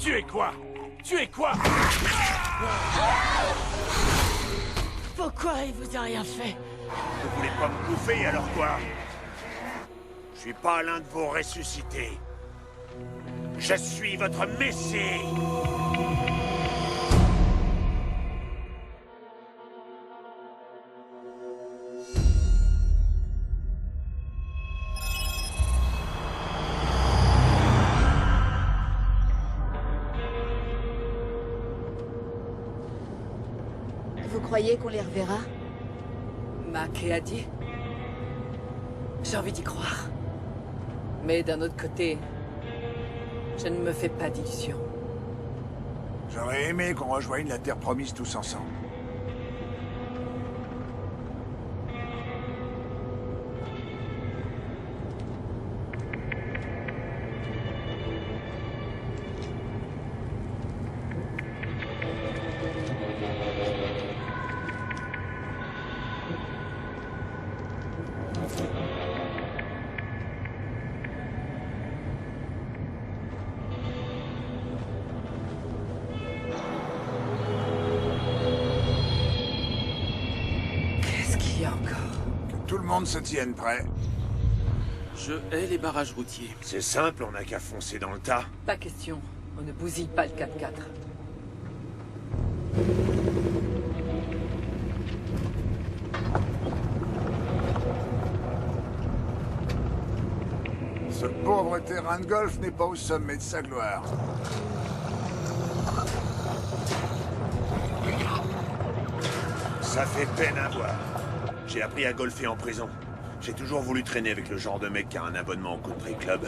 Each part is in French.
Tu es quoi? Tu es quoi? Pourquoi il vous a rien fait? Vous voulez pas me bouffer, alors quoi? Je suis pas l'un de vos ressuscités. Je suis votre messie! Vous croyez qu'on les reverra? Mac et Adi? J'ai envie d'y croire. Mais d'un autre côté, je ne me fais pas d'illusions. J'aurais aimé qu'on rejoigne la Terre Promise tous ensemble. Qu'est-ce qu'il y a encore? Que tout le monde se tienne prêt. Je hais les barrages routiers. C'est simple, on n'a qu'à foncer dans le tas. Pas question. On ne bousille pas le 4x4. Ce pauvre terrain de golf n'est pas au sommet de sa gloire. Ça fait peine à voir. J'ai appris à golfer en prison. J'ai toujours voulu traîner avec le genre de mec qui a un abonnement au country club.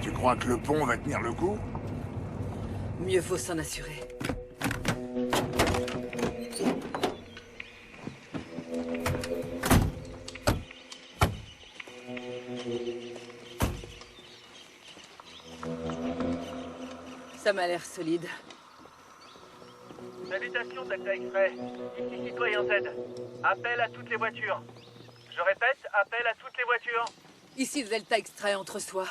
Tu crois que le pont va tenir le coup? Mieux vaut s'en assurer. Ça m'a l'air solide. Salutations, Delta Express. Ici Citoyen Z. Appel à toutes les voitures. Je répète, appel à toutes les voitures. Ici le Delta Extrait entre soi.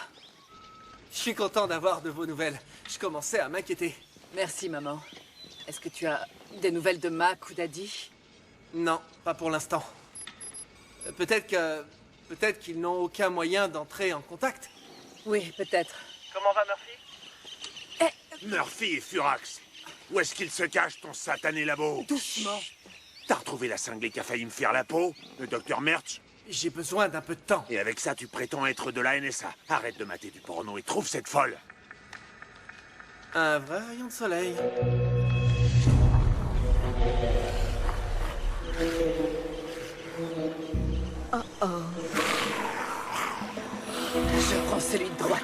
Je suis content d'avoir de vos nouvelles. Je commençais à m'inquiéter. Merci, maman. Est-ce que tu as des nouvelles de Mac ou d'Adi? Non, pas pour l'instant. Peut-être qu'ils n'ont aucun moyen d'entrer en contact. Oui, peut-être. Comment va Murphy? Murphy et Furax, où est-ce qu'ils se cachent, ton satané labo? Doucement. T'as retrouvé la cinglée qui a failli me faire la peau? Le docteur Merch? J'ai besoin d'un peu de temps. Et avec ça, tu prétends être de la NSA. Arrête de mater du porno et trouve cette folle. Un vrai rayon de soleil. Je prends celui de droite.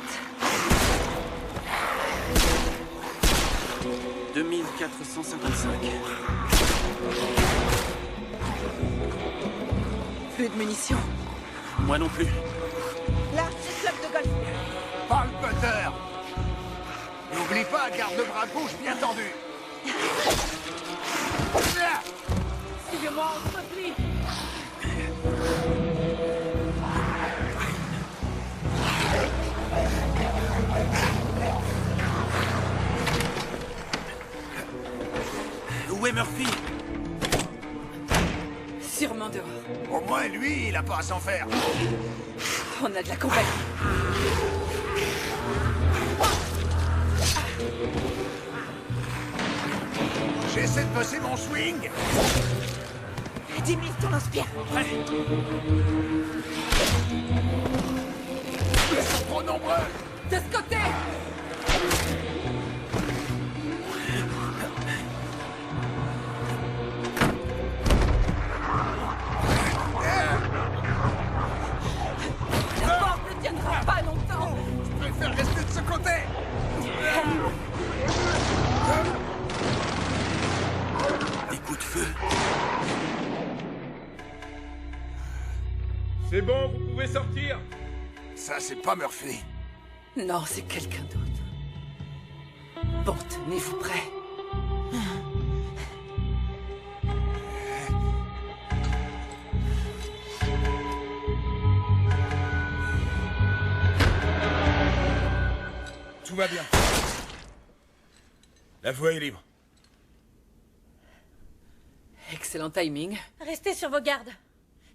2455. Plus de munitions. Moi non plus. Là, c'est le club de golf. Parle, Potter! N'oublie pas, garde-bras gauche bien tendu. Suivez-moi, on se replie. Où est Murphy? Sûrement dehors. Au moins, lui, il a pas à s'en faire. On a de la compagnie. J'essaie de bosser mon swing. 10 000 ton lance-pierre. Prêt. Ils sont trop nombreux. De ce côté. La porte ne tiendra pas longtemps. Je préfère rester de ce côté. Des coups de feu. C'est bon, vous pouvez sortir. Ça, c'est pas Murphy. Non, c'est quelqu'un d'autre. Bon, tenez-vous prêts. tout va bien. La voie est libre. Excellent timing. Restez sur vos gardes.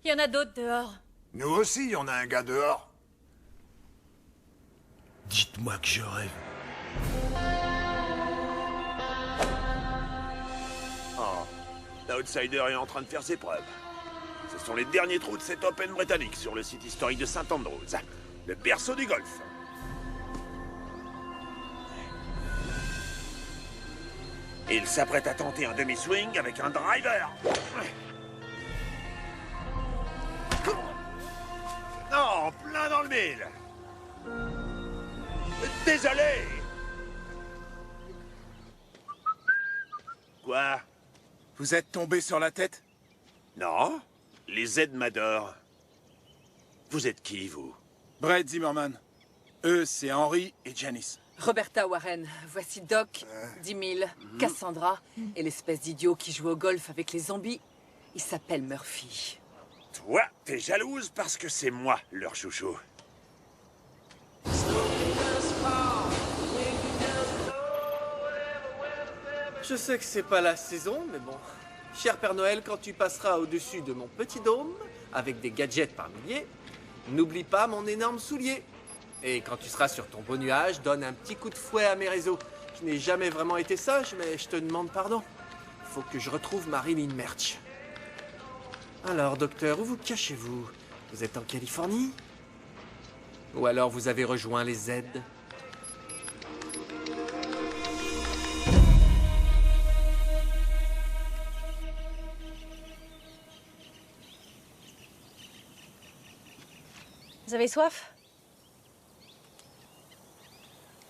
Il y en a d'autres dehors. Nous aussi, on a un gars dehors. Dites-moi que je rêve. Oh, l'Outsider est en train de faire ses preuves. Ce sont les derniers trous de cet Open britannique sur le site historique de St. Andrews, le berceau du golf. Il s'apprête à tenter un demi-swing avec un driver. Non, plein dans le mille. Désolé. Quoi? Vous êtes tombé sur la tête? Non, les aides m'adorent. Vous êtes qui, vous? Brett Zimmerman. Eux, c'est Henry et Janice. Roberta Warren, voici Doc, 10 000, Cassandra et l'espèce d'idiot qui joue au golf avec les zombies. Il s'appelle Murphy. Toi, t'es jalouse parce que c'est moi, leur chouchou. Je sais que c'est pas la saison, mais bon. Cher Père Noël, quand tu passeras au-dessus de mon petit dôme, avec des gadgets par milliers, n'oublie pas mon énorme soulier. Et quand tu seras sur ton beau nuage, donne un petit coup de fouet à mes réseaux. Je n'ai jamais vraiment été sage, mais je te demande pardon. Faut que je retrouve Marilyn Merch. Alors, docteur, où vous cachez-vous? Vous êtes en Californie? Ou alors vous avez rejoint les Z? Vous avez soif?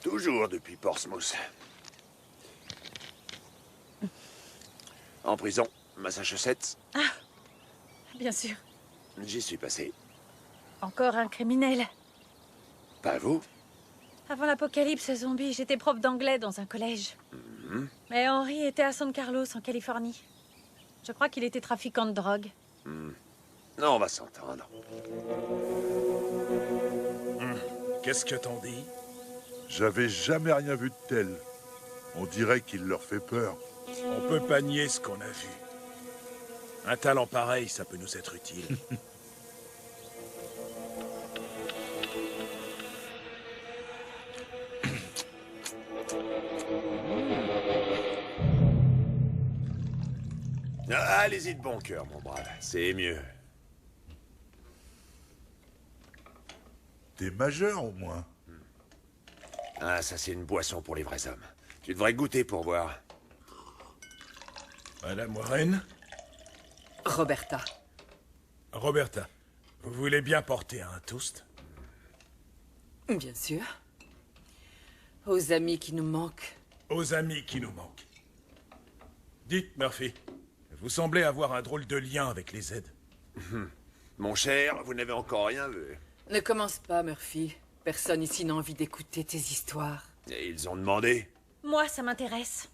Toujours depuis Portsmouth. En prison, Massachusetts. Bien sûr. J'y suis passé. Encore un criminel. Pas vous? Avant l'apocalypse zombie, j'étais prof d'anglais dans un collège. Mais Henry était à San Carlos, en Californie. Je crois qu'il était trafiquant de drogue. Non, on va s'entendre. Qu'est-ce que t'en dis? J'avais jamais rien vu de tel. On dirait qu'il leur fait peur. On peut pas nier ce qu'on a vu. Un talent pareil, ça peut nous être utile. Allez-y de bon cœur, mon brave. C'est mieux. T'es majeur au moins. Ah, ça c'est une boisson pour les vrais hommes. Tu devrais goûter pour voir. Madame Warren? Roberta. Roberta, vous voulez bien porter un toast? Bien sûr. Aux amis qui nous manquent. Aux amis qui nous manquent. Dites, Murphy, vous semblez avoir un drôle de lien avec les Z. Mon cher, vous n'avez encore rien vu. Ne commence pas, Murphy. Personne ici n'a envie d'écouter tes histoires. Et ils ont demandé. Moi, ça m'intéresse.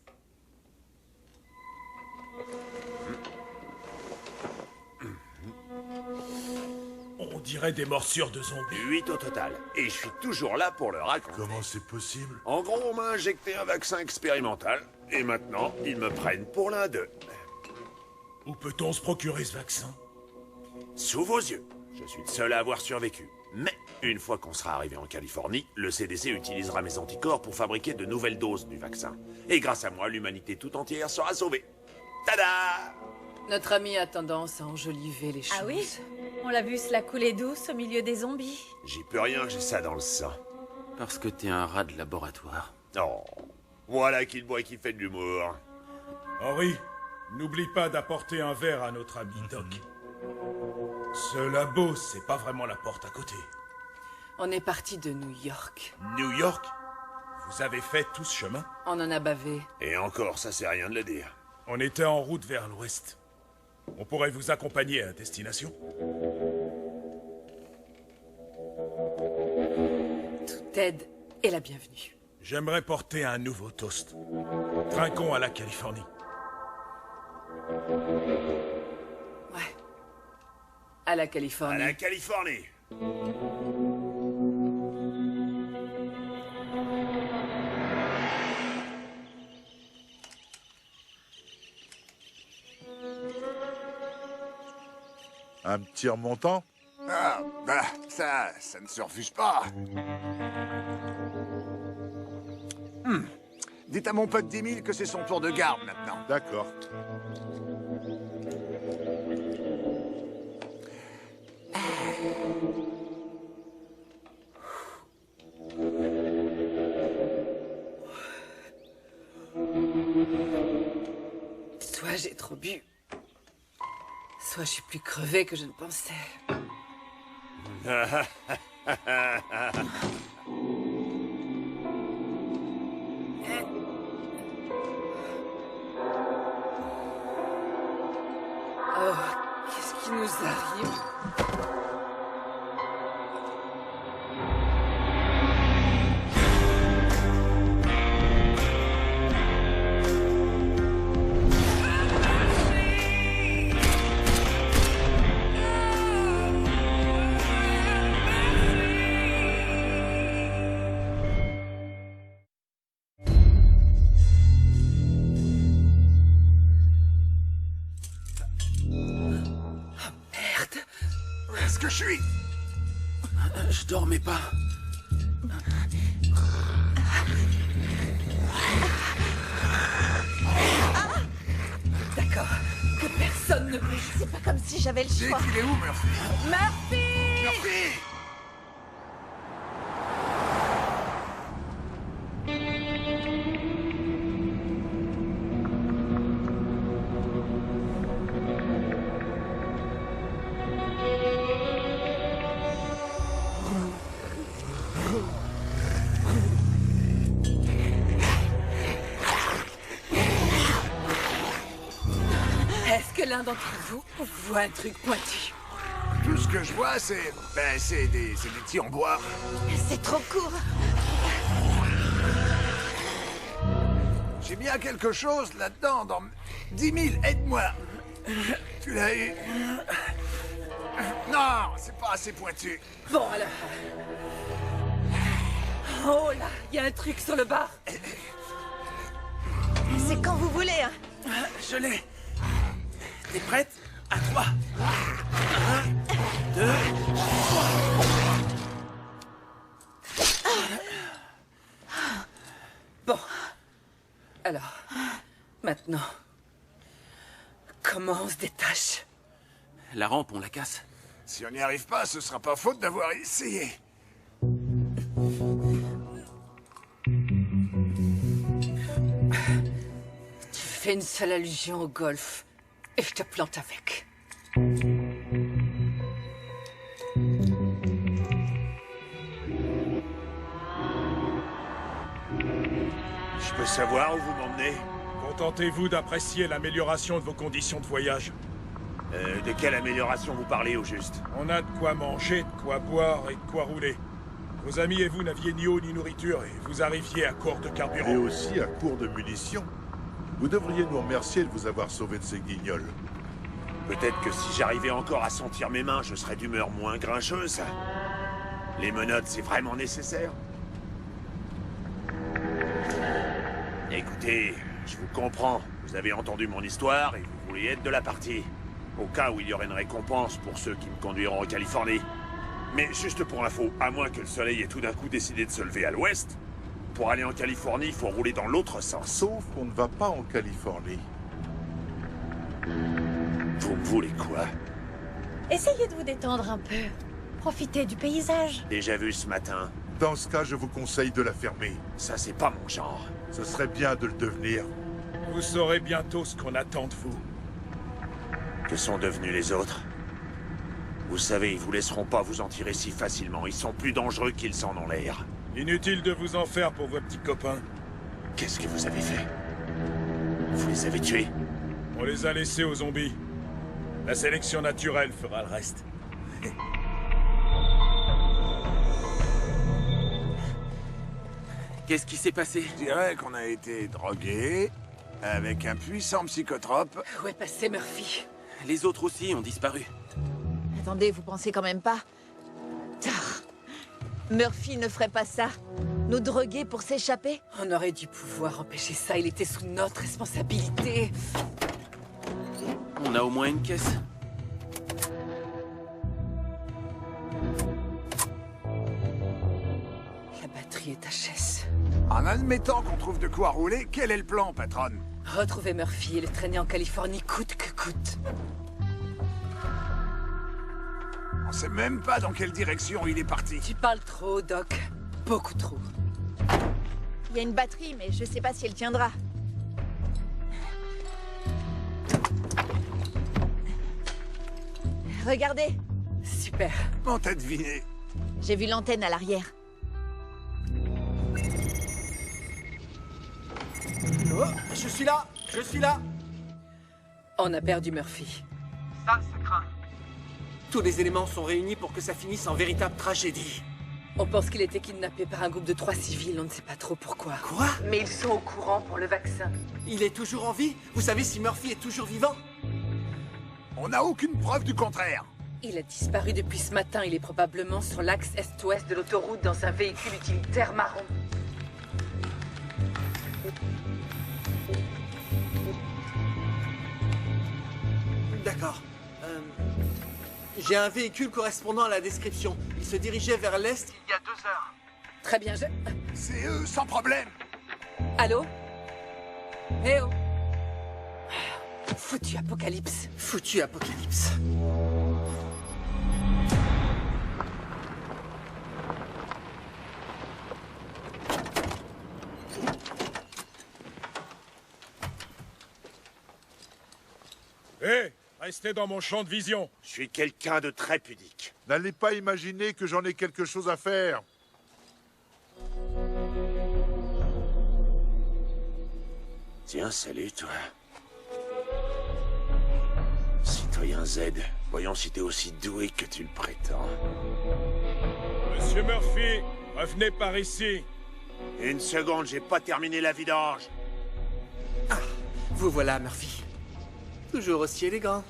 On dirait des morsures de zombies. 8 au total. Et je suis toujours là pour le raconter. Comment c'est possible? En gros, on m'a injecté un vaccin expérimental. Et maintenant, ils me prennent pour l'un d'eux. Où peut-on se procurer ce vaccin? Sous vos yeux. Je suis le seul à avoir survécu. Mais, une fois qu'on sera arrivé en Californie, le CDC utilisera mes anticorps pour fabriquer de nouvelles doses du vaccin. Et grâce à moi, l'humanité tout entière sera sauvée. Tada! Notre ami a tendance à enjoliver les choses. Ah oui? On l'a vu se la couler douce au milieu des zombies. J'y peux rien, j'ai ça dans le sang. Parce que t'es un rat de laboratoire. Oh, voilà qui boit et qui fait de l'humour. Henri, n'oublie pas d'apporter un verre à notre ami Doc. Ce labo, c'est pas vraiment la porte à côté. On est parti de New York. New York? Vous avez fait tout ce chemin? On en a bavé. Et encore, ça c'est rien de le dire. On était en route vers l'ouest. On pourrait vous accompagner à destination? Toute aide est la bienvenue. J'aimerais porter un nouveau toast. Trinquons à la Californie. Ouais. À la À Californie. la Californie! Un petit remontant? Ah, bah, ça ne se refuse pas. Dites à mon pote 10 000 que c'est son tour de garde maintenant. D'accord. Soit j'ai trop bu, soit je suis plus crevée que je ne pensais. Oh, qu'est-ce qui nous arrive? Où est-ce que je suis? Je dormais pas. D'accord, que personne ne bouge. C'est pas comme si j'avais le J'ai choix. qu'il est où, Murphy? Murphy! Murphy! Est-ce que l'un d'entre vous voit un truc pointu? Tout ce que je vois, c'est... Ben, c'est des petits en bois. C'est trop court. J'ai bien quelque chose là-dedans, dans... 10 000, aide-moi. Tu l'as eu? Non, c'est pas assez pointu. Bon alors. Oh là, il y a un truc sur le bar. C'est quand vous voulez, hein. Je l'ai. T'es prête? À 3. 1, 2, 3. Bon. Alors, maintenant, comment on se détache? La rampe, on la casse. Si on n'y arrive pas, ce sera pas faute d'avoir essayé. Tu fais une seule allusion au golf et je te plante avec. Je peux savoir où vous m'emmenez? Contentez-vous d'apprécier l'amélioration de vos conditions de voyage. De quelle amélioration vous parlez au juste? On a de quoi manger, de quoi boire et de quoi rouler. Vos amis et vous n'aviez ni eau ni nourriture et vous arriviez à court de carburant. Et aussi à court de munitions. Vous devriez nous remercier de vous avoir sauvé de ces guignols. Peut-être que si j'arrivais encore à sentir mes mains, je serais d'humeur moins grincheuse. Les menottes, c'est vraiment nécessaire? Écoutez, je vous comprends. Vous avez entendu mon histoire et vous voulez être de la partie. Au cas où il y aurait une récompense pour ceux qui me conduiront en Californie. Mais juste pour info, à moins que le soleil ait tout d'un coup décidé de se lever à l'ouest, pour aller en Californie, il faut rouler dans l'autre sens. Sauf qu'on ne va pas en Californie. Vous me voulez quoi? Essayez de vous détendre un peu. Profitez du paysage. Déjà vu ce matin? Dans ce cas, je vous conseille de la fermer. Ça, c'est pas mon genre. Ce serait bien de le devenir. Vous saurez bientôt ce qu'on attend de vous. Que sont devenus les autres? Vous savez, ils vous laisseront pas vous en tirer si facilement. Ils sont plus dangereux qu'ils en ont l'air. Inutile de vous en faire pour vos petits copains. Qu'est-ce que vous avez fait? Vous les avez tués? On les a laissés aux zombies. La sélection naturelle fera le reste. Qu'est-ce qui s'est passé? Je dirais qu'on a été drogués avec un puissant psychotrope. Où est passé Murphy? Les autres aussi ont disparu. Attendez, vous pensez quand même pas? Tard. Murphy ne ferait pas ça. Nous droguer pour s'échapper? On aurait dû pouvoir empêcher ça, il était sous notre responsabilité. On a au moins une caisse. En admettant qu'on trouve de quoi rouler, quel est le plan, patronne? Retrouver Murphy et le traîner en Californie coûte que coûte. On sait même pas dans quelle direction il est parti. Tu parles trop, Doc. Beaucoup trop. Il y a une batterie, mais je sais pas si elle tiendra. Regardez, Super. On t'a deviné. j'ai vu l'antenne à l'arrière. Oh, je suis là. Je suis là. On a perdu Murphy. Ça craint. Tous les éléments sont réunis pour que ça finisse en véritable tragédie. On pense qu'il était kidnappé par un groupe de 3 civils, on ne sait pas trop pourquoi. Quoi? Mais ils sont au courant pour le vaccin. Il est toujours en vie? Vous savez si Murphy est toujours vivant? On n'a aucune preuve du contraire. Il a disparu depuis ce matin. Il est probablement sur l'axe est-ouest de l'autoroute dans un véhicule utilitaire marron. D'accord. J'ai un véhicule correspondant à la description. Il se dirigeait vers l'est il y a 2 heures. Très bien, je... C'est eux, sans problème. Allô? Eh oh! Foutu apocalypse. Foutu apocalypse. Hé, restez dans mon champ de vision. Je suis quelqu'un de très pudique. N'allez pas imaginer que j'en ai quelque chose à faire. Tiens, salut, toi. Citoyen Z, voyons si t'es aussi doué que tu le prétends. Monsieur Murphy, revenez par ici. Une seconde, j'ai pas terminé la vidange. Vous voilà, Murphy. Toujours aussi élégant.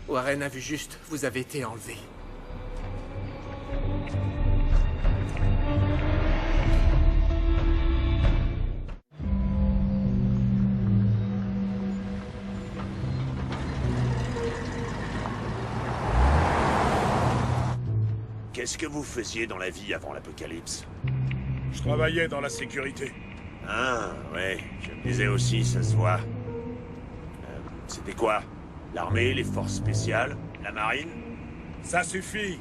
Warren a vu juste, vous avez été enlevé. Qu'est-ce que vous faisiez dans la vie avant l'apocalypse? Je travaillais dans la sécurité. Ah, ouais, je me disais aussi, ça se voit. C'était quoi? L'armée, les forces spéciales, la marine? Ça suffit.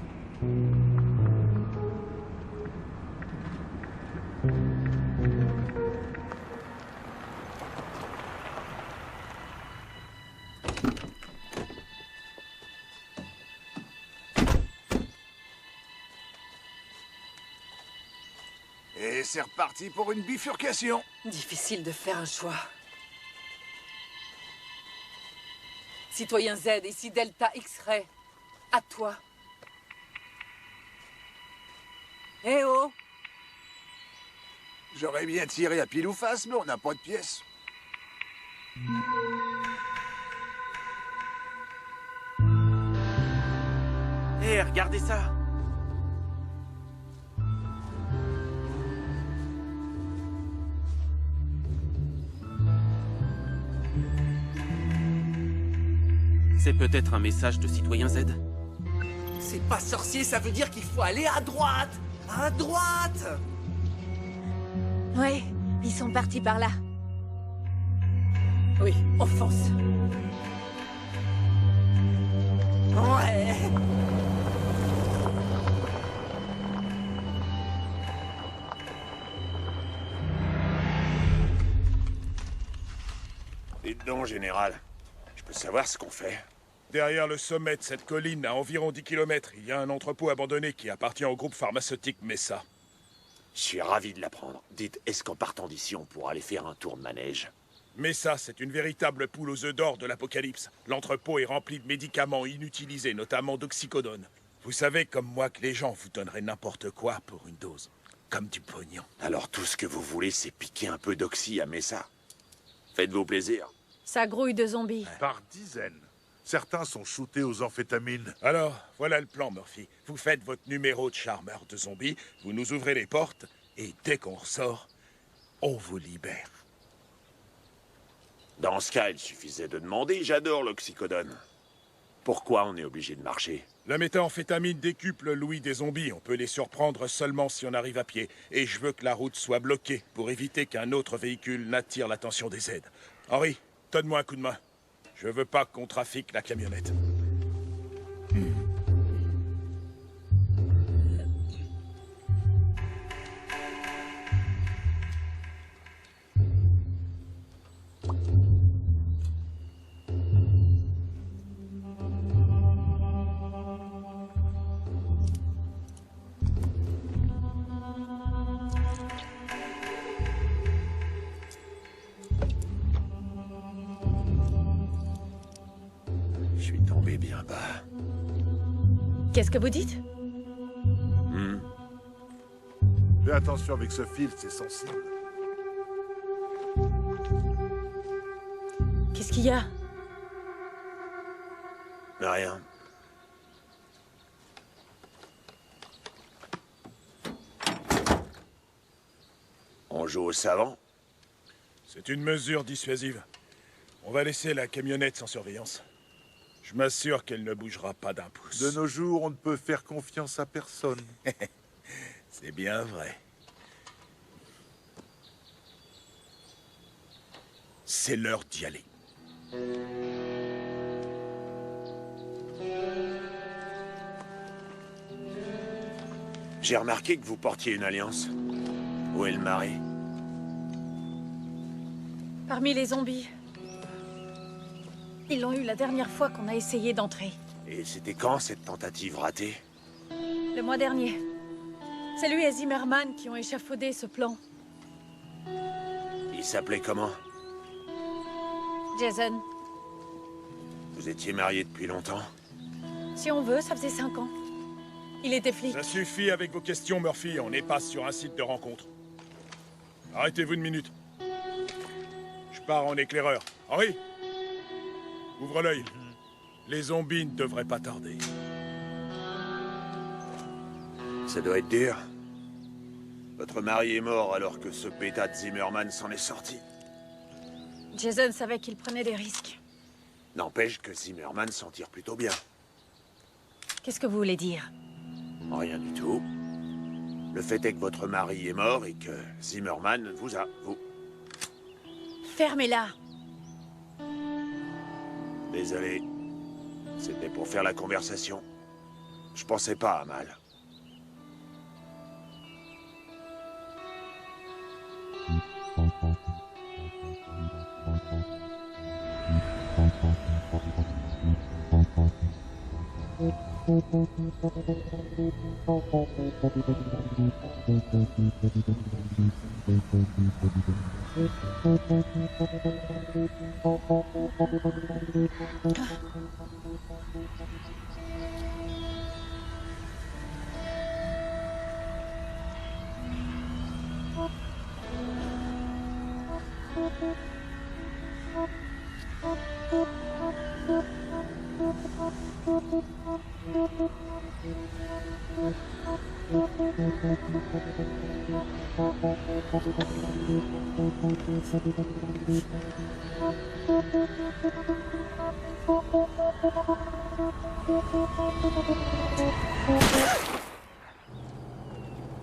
Et c'est reparti pour une bifurcation. Difficile de faire un choix. Citoyen Z, ici Delta X-Ray. À toi. Eh oh! J'aurais bien tiré à pile ou face, mais on n'a pas de pièces. Hé, regardez ça! C'est peut-être un message de Citoyen Z? C'est pas sorcier, ça veut dire qu'il faut aller à droite! À droite! Ouais, ils sont partis par là. Oui, on fonce. Ouais! Dites donc, général. Je peux savoir ce qu'on fait? Derrière le sommet de cette colline, à environ 10 km, il y a un entrepôt abandonné qui appartient au groupe pharmaceutique Mesa. Je suis ravi de l'apprendre. Dites, est-ce qu'en partant d'ici, on pourra aller faire un tour de manège? Mesa, c'est une véritable poule aux œufs d'or de l'apocalypse. L'entrepôt est rempli de médicaments inutilisés, notamment d'oxycodone. Vous savez comme moi que les gens vous donneraient n'importe quoi pour une dose. Comme du pognon. Alors tout ce que vous voulez, c'est piquer un peu d'oxy à Mesa. Faites-vous plaisir. Ça grouille de zombies. Par dizaines. Certains sont shootés aux amphétamines. Alors, voilà le plan, Murphy. Vous faites votre numéro de charmeur de zombies, vous nous ouvrez les portes, et dès qu'on ressort, on vous libère. Dans ce cas, il suffisait de demander. J'adore l'oxycodone. Pourquoi on est obligé de marcher? La méthamphétamine décuple l'ouïe des zombies. On peut les surprendre seulement si on arrive à pied. Et je veux que la route soit bloquée pour éviter qu'un autre véhicule n'attire l'attention des aides. Henry, donne-moi un coup de main. Je veux pas qu'on trafique la camionnette. Je suis tombé bien bas. Qu'est-ce que vous dites? Fais attention avec ce fil, c'est sensible. Qu'est-ce qu'il y a? Rien. On joue au savant? C'est une mesure dissuasive. On va laisser la camionnette sans surveillance. Je m'assure qu'elle ne bougera pas d'un pouce. De nos jours, on ne peut faire confiance à personne. C'est bien vrai. C'est l'heure d'y aller. J'ai remarqué que vous portiez une alliance. Où est le mari? Parmi les zombies. Ils l'ont eu la dernière fois qu'on a essayé d'entrer. Et c'était quand cette tentative ratée? Le mois dernier. C'est lui et Zimmerman qui ont échafaudé ce plan. Il s'appelait comment? Jason, Vous étiez mariés depuis longtemps? si on veut, ça faisait 5 ans. Il était flic. Ça suffit avec vos questions, Murphy. On n'est pas sur un site de rencontre. Arrêtez-vous une minute. Je pars en éclaireur. Henry, ouvre l'œil. Les zombies ne devraient pas tarder. Ça doit être dur. Votre mari est mort alors que ce pétard de Zimmerman s'en est sorti. Jason savait qu'il prenait des risques. N'empêche que Zimmerman s'en tire plutôt bien. Qu'est-ce que vous voulez dire? Rien du tout. Le fait est que votre mari est mort et que Zimmerman vous a... Fermez-la. Désolé. C'était pour faire la conversation. Je pensais pas à mal.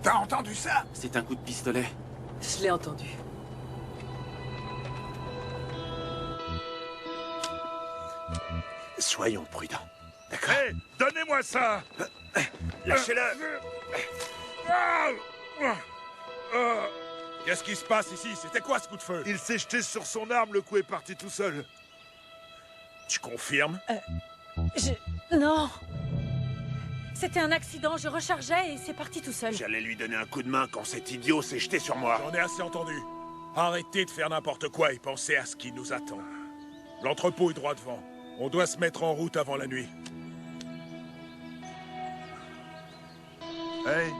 T'as entendu ça? C'est un coup de pistolet. Je l'ai entendu. Soyons prudents. D'accord? Hé, donnez-moi ça! Lâchez-le! Qu'est-ce qui se passe ici? C'était quoi ce coup de feu? Il s'est jeté sur son arme, le coup est parti tout seul. Tu confirmes? Non. C'était un accident, je rechargeais et c'est parti tout seul. J'allais lui donner un coup de main quand cet idiot s'est jeté sur moi. J'en ai assez entendu. Arrêtez de faire n'importe quoi et pensez à ce qui nous attend. L'entrepôt est droit devant. On doit se mettre en route avant la nuit. Hey,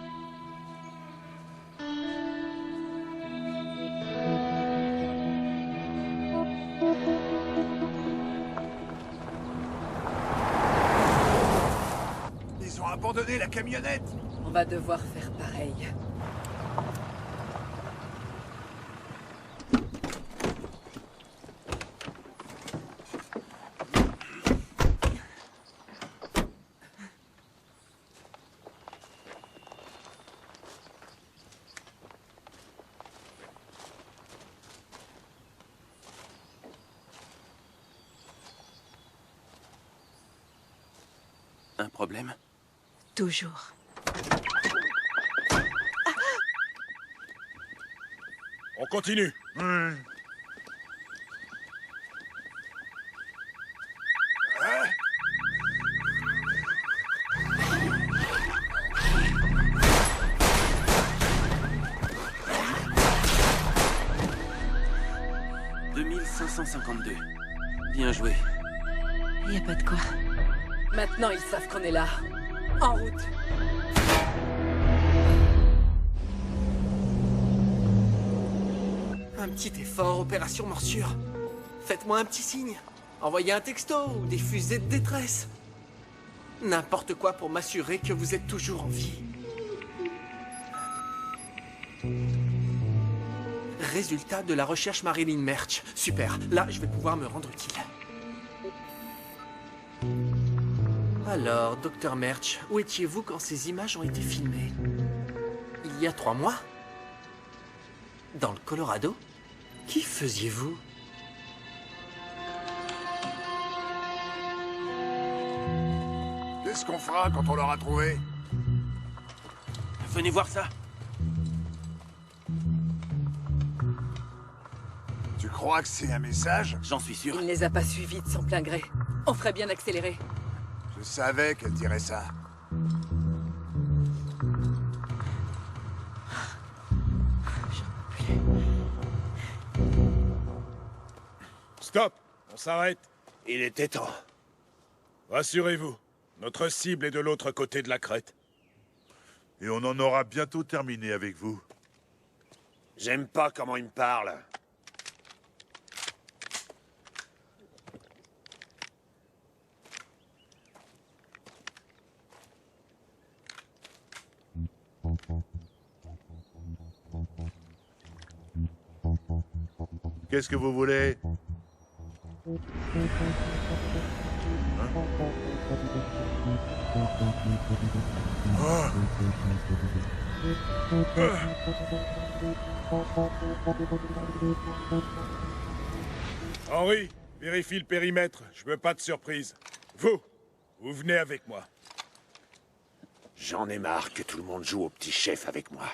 Ils ont abandonné la camionnette. On va devoir faire pareil. Un problème? Toujours. On continue. « 2552. Bien joué. Y a pas de quoi. Maintenant, ils savent qu'on est là. En route. Un petit effort, opération morsure. Faites-moi un petit signe. Envoyez un texto ou des fusées de détresse. N'importe quoi pour m'assurer que vous êtes toujours en vie. Résultat de la recherche Marilyn Merch. Super, là je vais pouvoir me rendre utile. Alors, Dr Merch, où étiez-vous quand ces images ont été filmées? Il y a 3 mois? Dans le Colorado? Qui faisiez-vous? Qu'est-ce qu'on fera quand on l'aura trouvé? Venez voir ça. Tu crois que c'est un message? J'en suis sûr. Il ne les a pas suivis de son plein gré. On ferait bien d'accélérer. Je savais qu'elle dirait ça. Stop! On s'arrête. Il était temps. Rassurez-vous, notre cible est de l'autre côté de la crête. Et on en aura bientôt terminé avec vous. J'aime pas comment il me parle. Qu'est-ce que vous voulez? Henri, vérifie le périmètre. Je veux pas de surprise. Vous venez avec moi. J'en ai marre que tout le monde joue au petit chef avec moi.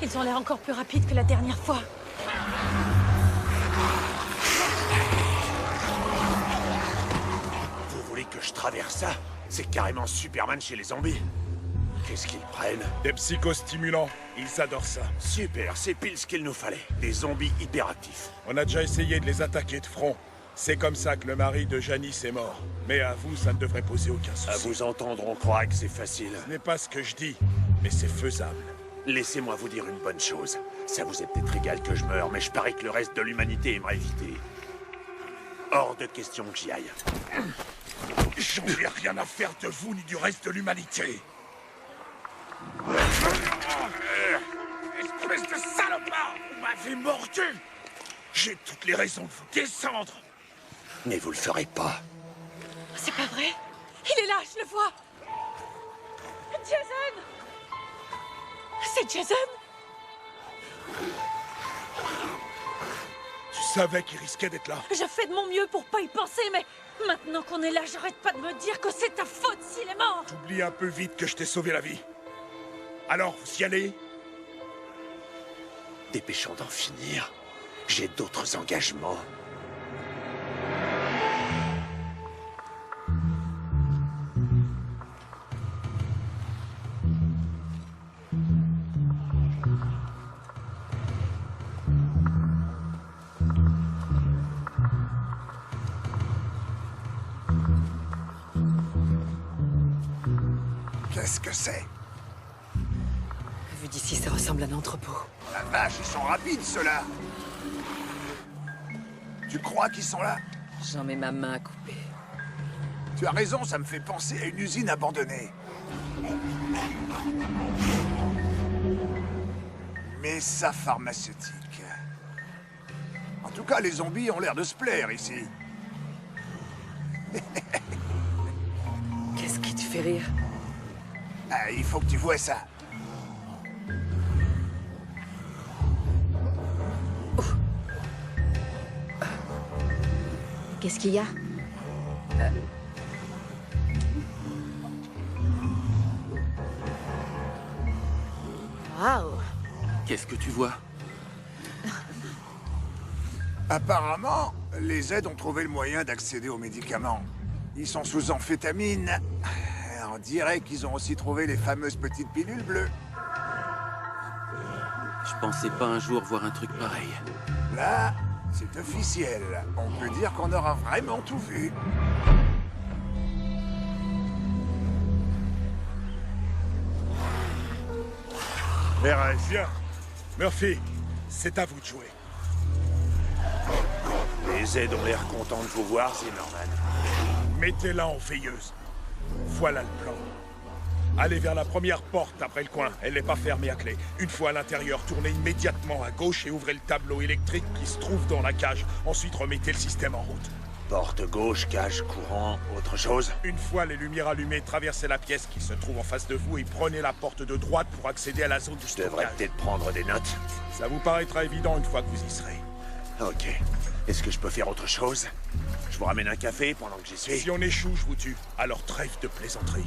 Ils ont l'air encore plus rapides que la dernière fois. Vous voulez que je traverse ça? C'est carrément Superman chez les zombies. Qu'est-ce qu'ils prennent? Des psychostimulants. Ils adorent ça. Super, c'est pile ce qu'il nous fallait. Des zombies hyperactifs. On a déjà essayé de les attaquer de front. C'est comme ça que le mari de Janice est mort. Mais à vous, ça ne devrait poser aucun souci. À vous entendre, on croirait que c'est facile. Ce n'est pas ce que je dis, mais c'est faisable. Laissez-moi vous dire une bonne chose. Ça vous est peut-être égal que je meure, mais je parie que le reste de l'humanité aimerait éviter. Hors de question que j'y aille. J'en ai rien à faire de vous ni du reste de l'humanité. Espèce de salopard! Vous m'avez mordu! J'ai toutes les raisons de vous descendre! Mais vous le ferez pas. C'est pas vrai? Il est là, je le vois! Jason! C'est Jason? Tu savais qu'il risquait d'être là. Je fais de mon mieux pour pas y penser, mais maintenant qu'on est là, j'arrête pas de me dire que c'est ta faute s'il est mort! T'oublies un peu vite que je t'ai sauvé la vie. Alors, vous y allez? Dépêchons d'en finir. J'ai d'autres engagements. Qu'est-ce que c'est? Vu d'ici, ça ressemble à un entrepôt. La vache, ils sont rapides, ceux-là. Tu crois qu'ils sont là? J'en mets ma main à couper. Tu as raison, ça me fait penser à une usine abandonnée. Mais ça pharmaceutique. En tout cas, les zombies ont l'air de se plaire ici. Qu'est-ce qui te fait rire? Ah, il faut que tu vois ça. Qu'est-ce qu'il y a? Waouh! Qu'est-ce que tu vois? Apparemment, les aides ont trouvé le moyen d'accéder aux médicaments. Ils sont sous amphétamine. On dirait qu'ils ont aussi trouvé les fameuses petites pilules bleues. Je pensais pas un jour voir un truc pareil. Là, c'est officiel. On peut dire qu'on aura vraiment tout vu. Perez, viens. Murphy, c'est à vous de jouer. Les aides ont l'air contents de vous voir, Zimmerman. Mettez-la en veilleuse. Voilà le plan. Allez vers la première porte après le coin. Elle n'est pas fermée à clé. Une fois à l'intérieur, tournez immédiatement à gauche et ouvrez le tableau électrique qui se trouve dans la cage. Ensuite, remettez le système en route. Porte gauche, cage, courant, autre chose? Une fois les lumières allumées, traversez la pièce qui se trouve en face de vous et prenez la porte de droite pour accéder à la zone du Je devrais stockage. peut-être prendre des notes. Ça vous paraîtra évident une fois que vous y serez. Ok. Est-ce que je peux faire autre chose? Je vous ramène un café pendant que j'y suis? Si on échoue, je vous tue. Alors trêve de plaisanterie.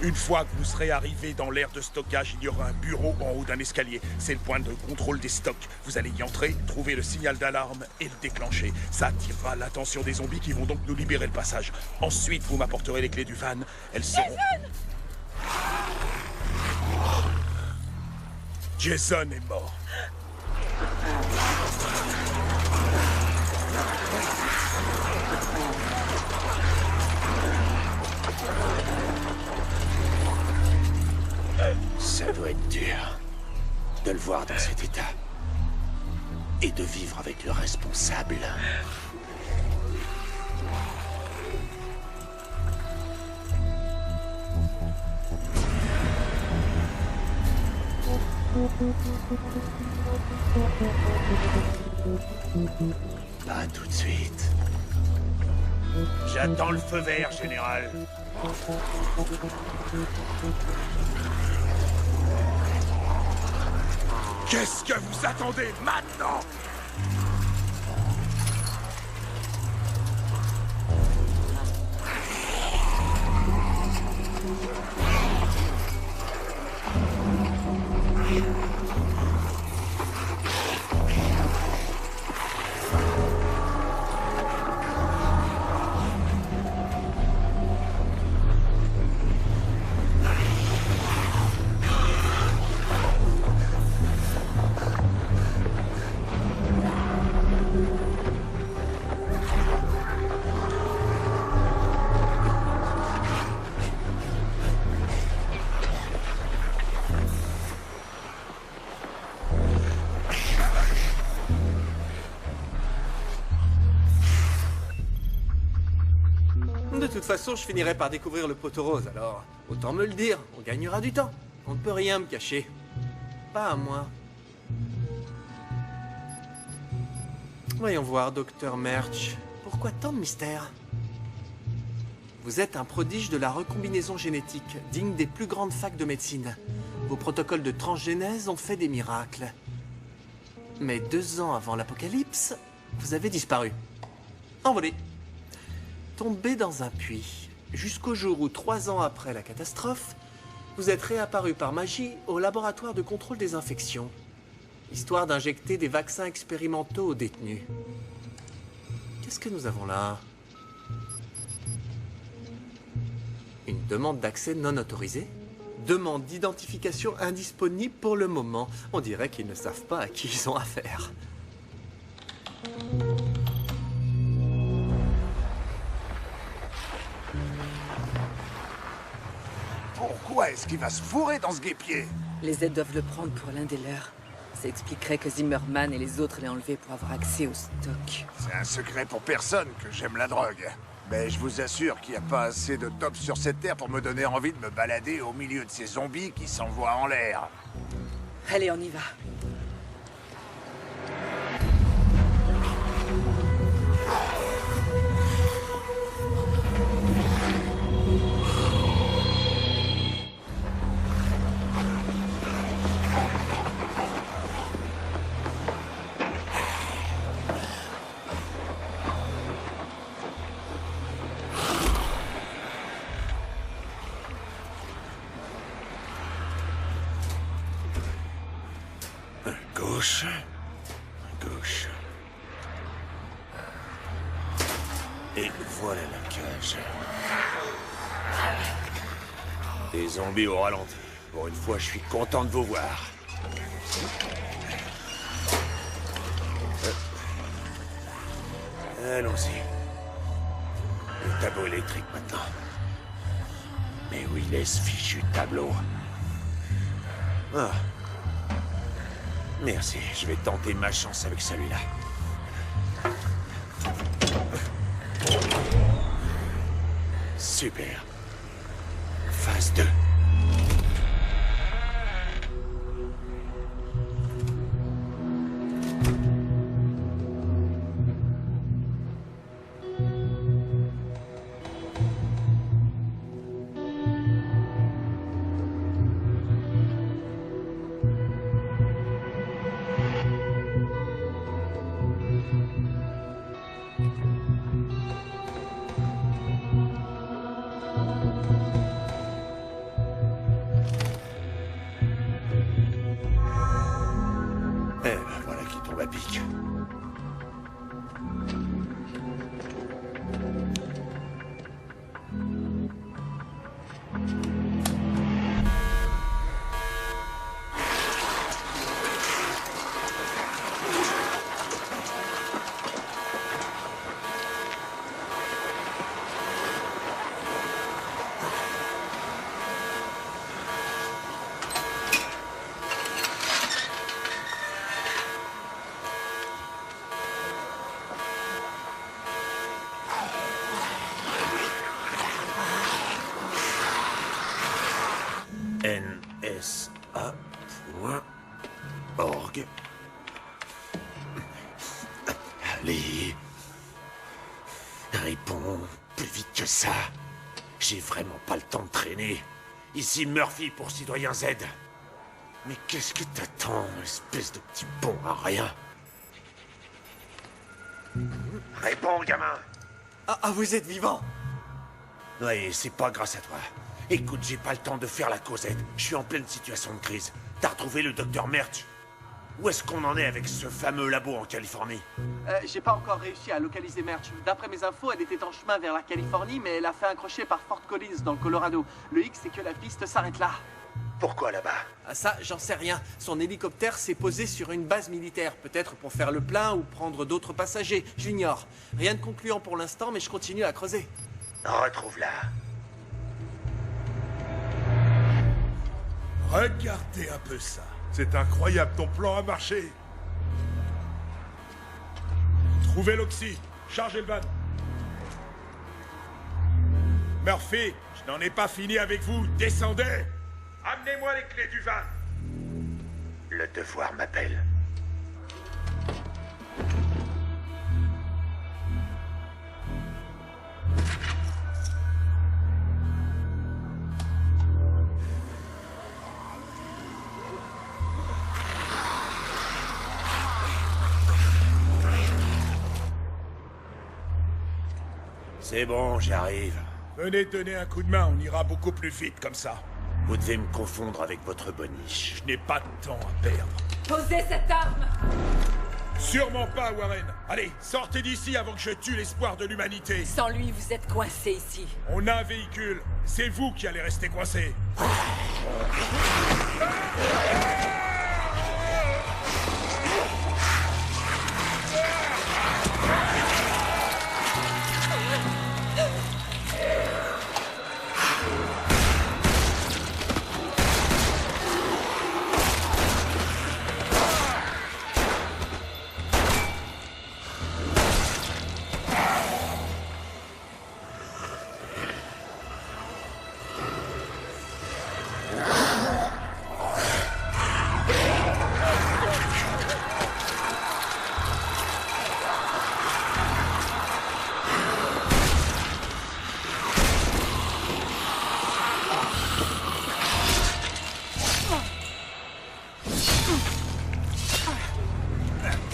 Une fois que vous serez arrivé dans l'aire de stockage, il y aura un bureau en haut d'un escalier. C'est le point de contrôle des stocks. Vous allez y entrer, trouver le signal d'alarme et le déclencher. Ça attirera l'attention des zombies qui vont donc nous libérer le passage. Ensuite, vous m'apporterez les clés du van. Elles seront... Jason est mort. Ça doit être dur de le voir dans cet état et de vivre avec le responsable. Pas tout de suite. J'attends le feu vert, général. Qu'est-ce que vous attendez maintenant? De toute façon, je finirai par découvrir le poteau rose, alors autant me le dire, on gagnera du temps. On ne peut rien me cacher. Pas à moi. Voyons voir, docteur Merch. Pourquoi tant de mystère? Vous êtes un prodige de la recombinaison génétique, digne des plus grandes facs de médecine. Vos protocoles de transgénèse ont fait des miracles. Mais 2 ans avant l'apocalypse, vous avez disparu. Envolé. Tombé dans un puits, jusqu'au jour où 3 ans après la catastrophe, vous êtes réapparu par magie au laboratoire de contrôle des infections, histoire d'injecter des vaccins expérimentaux aux détenus. Qu'est-ce que nous avons là? Une demande d'accès non autorisée? Demande d'identification indisponible pour le moment. On dirait qu'ils ne savent pas à qui ils ont affaire. Pourquoi est-ce qu'il va se fourrer dans ce guêpier? Les aides doivent le prendre pour l'un des leurs. Ça expliquerait que Zimmerman et les autres l'aient enlevé pour avoir accès au stock. C'est un secret pour personne que j'aime la drogue. Mais je vous assure qu'il n'y a pas assez de top sur cette terre pour me donner envie de me balader au milieu de ces zombies qui s'envoient en l'air. Allez, on y va. gauche. Gauche. Et voilà la cage. Des zombies au ralenti. Pour une fois, je suis content de vous voir. Allons-y. Le tableau électrique maintenant. Mais où il est ce fichu tableau? Ah. Merci, je vais tenter ma chance avec celui-là. Super. Phase 2. NSA.org. Allez. Réponds plus vite que ça. J'ai vraiment pas le temps de traîner. Ici Murphy pour Citoyen Z. Mais qu'est-ce que t'attends, espèce de petit bon à rien? Réponds, gamin. Ah, vous êtes vivant? Oui, c'est pas grâce à toi. Écoute, j'ai pas le temps de faire la causette. Je suis en pleine situation de crise. T'as retrouvé le docteur Merch? Où est-ce qu'on en est avec ce fameux labo en Californie? J'ai pas encore réussi à localiser Merch. D'après mes infos, elle était en chemin vers la Californie, mais elle a fait un crochet par Fort Collins dans le Colorado. Le hic, c'est que la piste s'arrête là. Pourquoi là-bas? Ah, ça, j'en sais rien. Son hélicoptère s'est posé sur une base militaire, peut-être pour faire le plein ou prendre d'autres passagers. J'ignore. Rien de concluant pour l'instant, mais je continue à creuser. Retrouve-la. Regardez un peu ça. C'est incroyable, ton plan a marché. Trouvez l'oxy. Chargez le van. Murphy, je n'en ai pas fini avec vous. Descendez. Amenez-moi les clés du van. Le devoir m'appelle. C'est bon, j'arrive. Venez donner un coup de main, on ira beaucoup plus vite comme ça. Vous devez me confondre avec votre boniche. Je n'ai pas de temps à perdre. Posez cette arme! Sûrement pas, Warren. Allez, sortez d'ici avant que je tue l'espoir de l'humanité. Sans lui, vous êtes coincé ici. On a un véhicule. C'est vous qui allez rester coincé.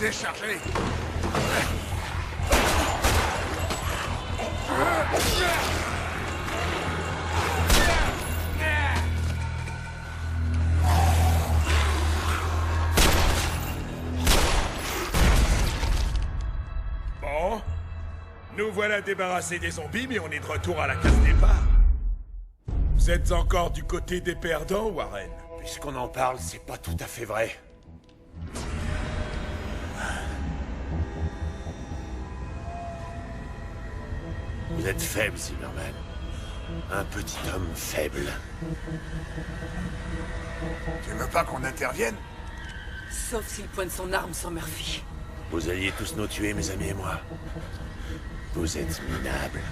Déchargé. Nous voilà débarrassés des zombies, mais on est de retour à la case départ. Vous êtes encore du côté des perdants, Warren? Puisqu'on en parle, c'est pas tout à fait vrai. Vous êtes faible, Silverman. Un petit homme faible. Tu veux pas qu'on intervienne? Sauf s'il pointe son arme sur Murphy. Vous alliez tous nous tuer, mes amis et moi. Vous êtes minables.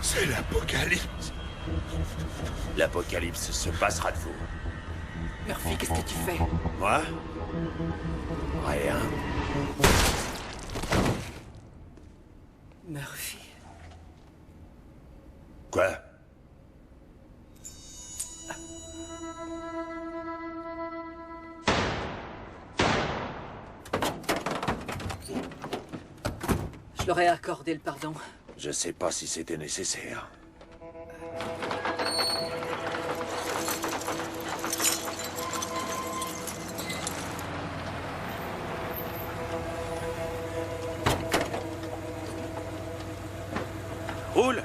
C'est l'apocalypse. L'apocalypse se passera de vous. Murphy, qu'est-ce que tu fais? Moi? Rien. Murphy. Quoi? Je leur ai accordé le pardon. Je sais pas si c'était nécessaire. Roule!